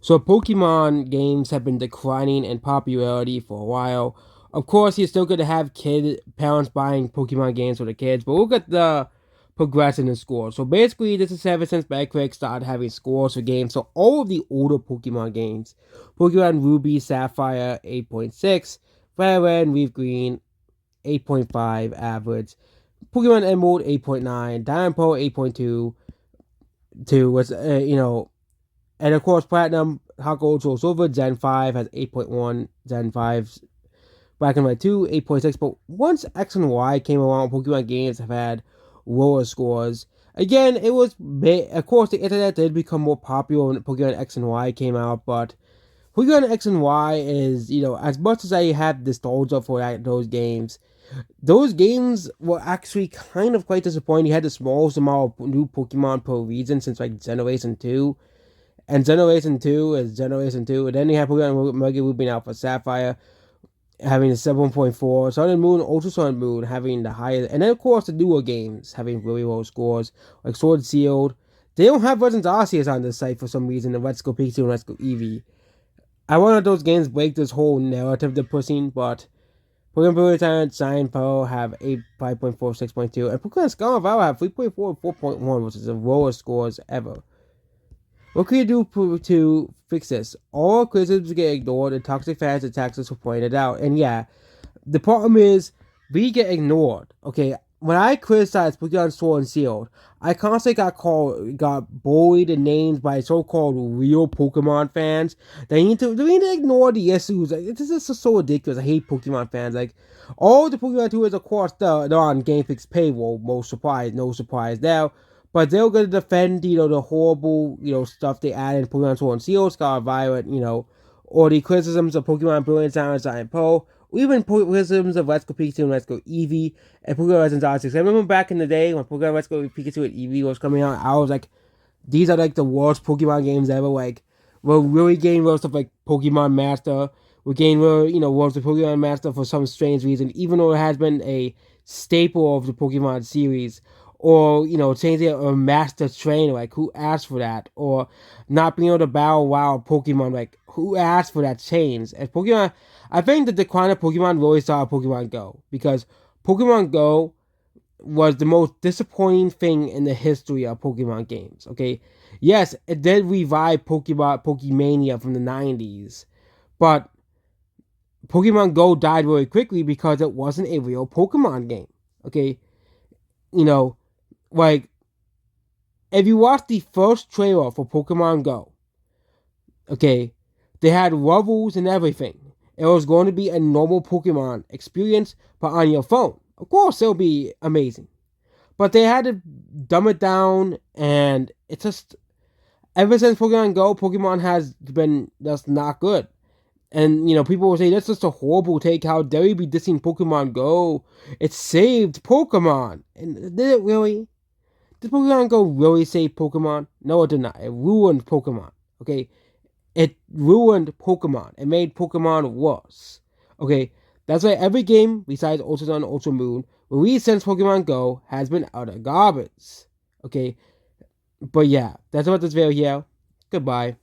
So Pokemon games have been declining in popularity for a while. Of course, you're still going to have parents buying Pokemon games for the kids, but look at the progression in scores. So basically, this is ever since Metacritic started having scores for games. So all of the older Pokemon games, Pokemon Ruby, Sapphire 8.6, Fire Red and Leaf Green 8.5 average, Pokemon Emerald 8.9, Diamond Pearl 8.2, was and of course, Platinum, Heart Gold, Soul Silver, Gen 5 has 8.1, Gen 5, Black and White 2, 8.6. But once X and Y came along, Pokemon games have had lower scores. Again, of course, the internet did become more popular when Pokemon X and Y came out, but Pokemon X and Y is, as much as I have nostalgia for those games were actually kind of quite disappointing. You had the smallest amount of new Pokemon per region since like Generation 2. And Generation 2 is Generation 2. And then you have Pokemon Mega Ruby and Alpha Sapphire having a 7.4. Sun and Moon, Ultra Sun and Moon having the highest. And then, of course, the newer games having really low scores, like Sword Shield. They don't have Legends Arceus on this site for some reason, and Let's Go Pikachu and Let's Go Eevee. I wanted those games break this whole narrative they're pushing, but Pokemon Brilliant Cyan Pearl have 5.4, 6.2, and Pokemon Scarlet Violet have 3.4 and 4.1, which is the lowest scores ever. What can you do to fix this? All criticisms get ignored and toxic fans and taxes were pointed out. And yeah, the problem is we get ignored. Okay, when I criticized Pokemon Sword and Shield, I constantly got bullied and named by so-called real Pokemon fans. They need to ignore the issues. Like, this is just so ridiculous. I hate Pokemon fans. Like all the Pokemon tours, of course, they're on GameFix paywall. No surprise there. But they're going to defend, the horrible, stuff they add in Pokemon Sword and Shield, Scarlet Violet, or the criticisms of Pokemon Brilliant, Silent Pearl, or even criticisms of Let's Go Pikachu and Let's Go Eevee, and Pokemon Legends Arceus. I remember back in the day when Pokemon Let's Go Pikachu and Eevee was coming out, I was like, these are like the worst Pokemon games ever. Like, we're really getting worse of like Pokemon Master. We're getting worse of Pokemon Master for some strange reason, even though it has been a staple of the Pokemon series. Or, changing a master trainer, like who asked for that? Or not being able to battle wild Pokemon, like who asked for that change? And Pokemon, I think the decline of Pokemon really started Pokemon Go. Because Pokemon Go was the most disappointing thing in the history of Pokemon games. Okay, yes, it did revive Pokemania from the 90s, but Pokemon Go died very quickly because it wasn't a real Pokemon game. Okay, you know, like if you watch the first trailer for Pokemon Go, okay, they had levels and everything. It was going to be a normal Pokemon experience, but on your phone. Of course, it'll be amazing. But they had to dumb it down, and it's just ever since Pokemon Go, Pokemon has been just not good. And people will say that's just a horrible take. How dare you be dissing Pokemon Go? It saved Pokemon, and did it really? Did Pokemon Go really save Pokemon? No, it did not. It ruined Pokemon. Okay, it ruined Pokemon. It made Pokemon worse. Okay, that's why every game besides Ultra Sun, Ultra Moon, released since Pokemon Go has been utter garbage. Okay, but yeah, that's about this video here. Goodbye.